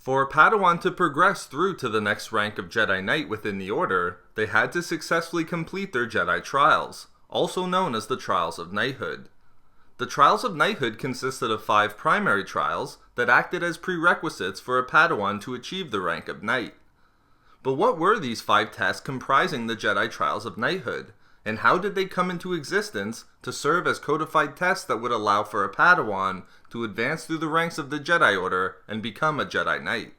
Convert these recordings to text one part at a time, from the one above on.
For a Padawan to progress through to the next rank of Jedi Knight within the Order, they had to successfully complete their Jedi Trials, also known as the Trials of Knighthood. The Trials of Knighthood consisted of 5 primary trials that acted as prerequisites for a Padawan to achieve the rank of Knight. But what were these 5 tests comprising the Jedi Trials of Knighthood, and how did they come into existence to serve as codified tests that would allow for a Padawan to advance through the ranks of the Jedi Order and become a Jedi Knight?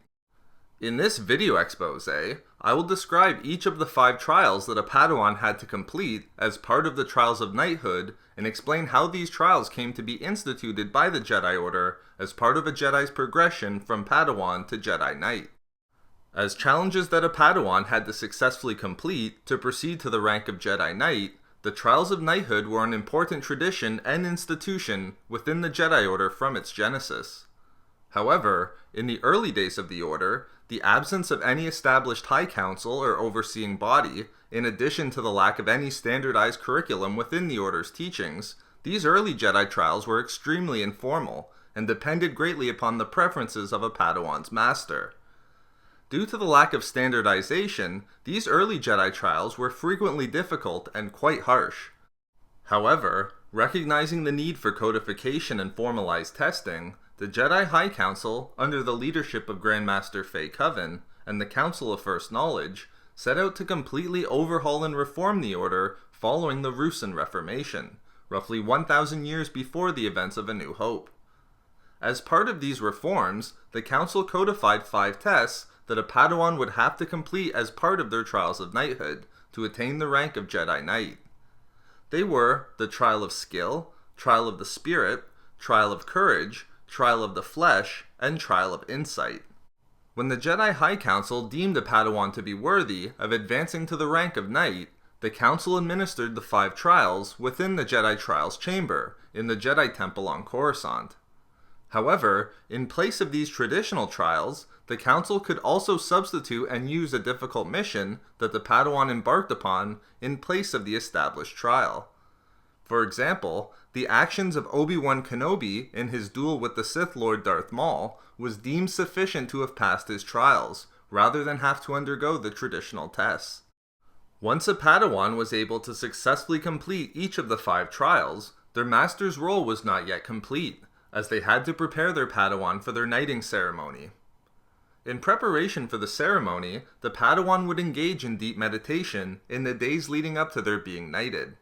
In this video expose, I will describe each of the 5 trials that a Padawan had to complete as part of the Trials of Knighthood and explain how these trials came to be instituted by the Jedi Order as part of a Jedi's progression from Padawan to Jedi Knight. As challenges that a Padawan had to successfully complete to proceed to the rank of Jedi Knight, the Trials of Knighthood were an important tradition and institution within the Jedi Order from its genesis. However, in the early days of the Order, the absence of any established High Council or overseeing body, in addition to the lack of any standardized curriculum within the Order's teachings, these early Jedi trials were extremely informal and depended greatly upon the preferences of a Padawan's master. Due to the lack of standardization, these early Jedi trials were frequently difficult and quite harsh. However, recognizing the need for codification and formalized testing, the Jedi High Council, under the leadership of Grandmaster Fay Coven, and the Council of First Knowledge, set out to completely overhaul and reform the Order following the Ruusan Reformation, roughly 1,000 years before the events of A New Hope. As part of these reforms, the Council codified 5 tests that a Padawan would have to complete as part of their Trials of Knighthood to attain the rank of Jedi Knight. They were the Trial of Skill, Trial of the Spirit, Trial of Courage, Trial of the Flesh, and Trial of Insight. When the Jedi High Council deemed a Padawan to be worthy of advancing to the rank of Knight, the Council administered the 5 trials within the Jedi Trials Chamber in the Jedi Temple on Coruscant. However, in place of these traditional trials, the Council could also substitute and use a difficult mission that the Padawan embarked upon in place of the established trial. For example, the actions of Obi-Wan Kenobi in his duel with the Sith Lord Darth Maul was deemed sufficient to have passed his trials, rather than have to undergo the traditional tests. Once a Padawan was able to successfully complete each of the 5 trials, their master's role was not yet complete, as they had to prepare their Padawan for their knighting ceremony. In preparation for the ceremony, the Padawan would engage in deep meditation in the days leading up to their being knighted.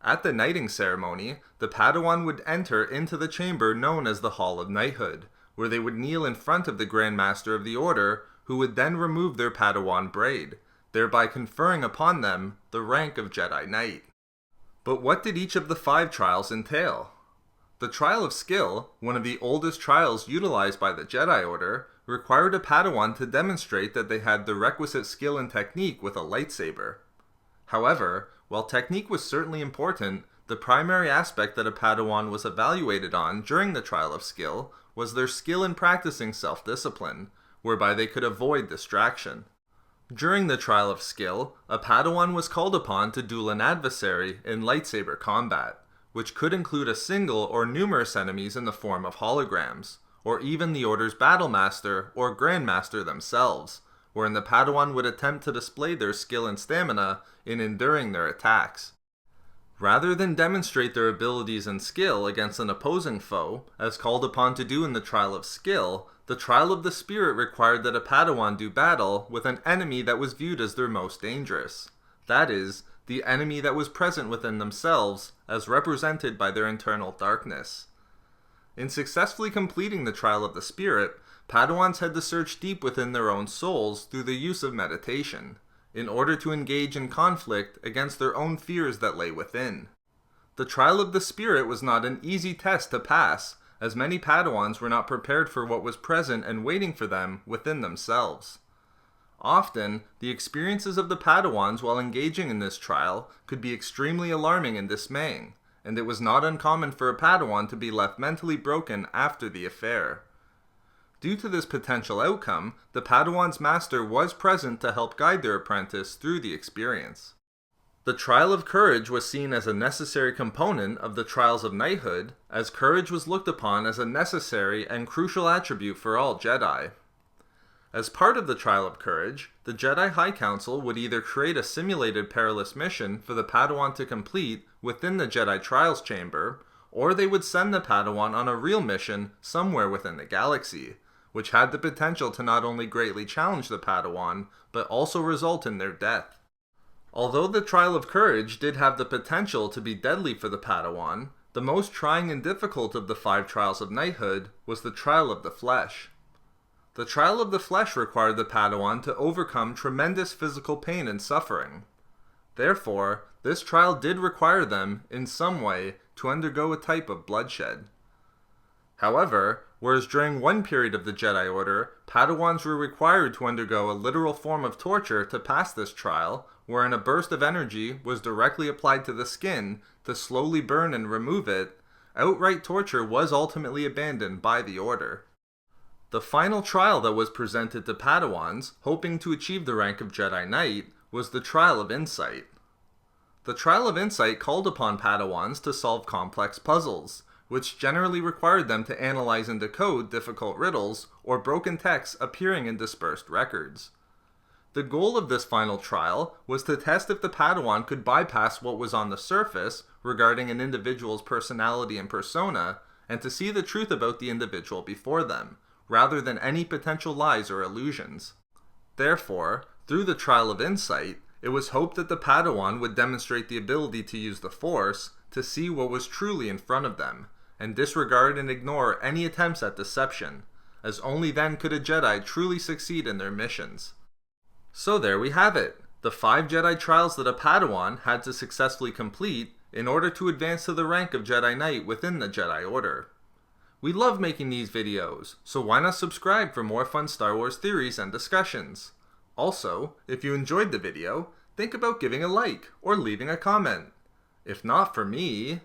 At the knighting ceremony, the Padawan would enter into the chamber known as the Hall of Knighthood, where they would kneel in front of the Grand Master of the Order, who would then remove their Padawan braid, thereby conferring upon them the rank of Jedi Knight. But what did each of the 5 trials entail? The Trial of Skill, one of the oldest trials utilized by the Jedi Order, required a Padawan to demonstrate that they had the requisite skill and technique with a lightsaber. However, while technique was certainly important, the primary aspect that a Padawan was evaluated on during the Trial of Skill was their skill in practicing self-discipline, whereby they could avoid distraction. During the Trial of Skill, a Padawan was called upon to duel an adversary in lightsaber combat, which could include a single or numerous enemies in the form of holograms, or even the Order's Battlemaster or Grandmaster themselves, wherein the Padawan would attempt to display their skill and stamina in enduring their attacks. Rather than demonstrate their abilities and skill against an opposing foe, as called upon to do in the Trial of Skill, the Trial of the Spirit required that a Padawan do battle with an enemy that was viewed as their most dangerous. That is, the enemy that was present within themselves, as represented by their internal darkness. In successfully completing the Trial of the Spirit, Padawans had to search deep within their own souls through the use of meditation, in order to engage in conflict against their own fears that lay within. The Trial of the Spirit was not an easy test to pass, as many Padawans were not prepared for what was present and waiting for them within themselves. Often, the experiences of the Padawans while engaging in this trial could be extremely alarming and dismaying, and it was not uncommon for a Padawan to be left mentally broken after the affair. Due to this potential outcome, the Padawan's master was present to help guide their apprentice through the experience. The Trial of Courage was seen as a necessary component of the Trials of Knighthood, as courage was looked upon as a necessary and crucial attribute for all Jedi. As part of the Trial of Courage, the Jedi High Council would either create a simulated perilous mission for the Padawan to complete within the Jedi Trials Chamber, or they would send the Padawan on a real mission somewhere within the galaxy, which had the potential to not only greatly challenge the Padawan, but also result in their death. Although the Trial of Courage did have the potential to be deadly for the Padawan, the most trying and difficult of the 5 Trials of Knighthood was the Trial of the Flesh. The Trial of the Flesh required the Padawan to overcome tremendous physical pain and suffering. Therefore, this trial did require them, in some way, to undergo a type of bloodshed. However, whereas during one period of the Jedi Order, Padawans were required to undergo a literal form of torture to pass this trial, wherein a burst of energy was directly applied to the skin to slowly burn and remove it, outright torture was ultimately abandoned by the Order. The final trial that was presented to Padawans, hoping to achieve the rank of Jedi Knight, was the Trial of Insight. The Trial of Insight called upon Padawans to solve complex puzzles, which generally required them to analyze and decode difficult riddles or broken texts appearing in dispersed records. The goal of this final trial was to test if the Padawan could bypass what was on the surface regarding an individual's personality and persona, and to see the truth about the individual before them, rather than any potential lies or illusions. Therefore, through the Trial of Insight, it was hoped that the Padawan would demonstrate the ability to use the Force to see what was truly in front of them, and disregard and ignore any attempts at deception, as only then could a Jedi truly succeed in their missions. So there we have it, the 5 Jedi trials that a Padawan had to successfully complete in order to advance to the rank of Jedi Knight within the Jedi Order. We love making these videos, so why not subscribe for more fun Star Wars theories and discussions? Also, if you enjoyed the video, think about giving a like or leaving a comment. If not for me,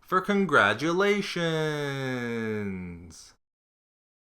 for congratulations!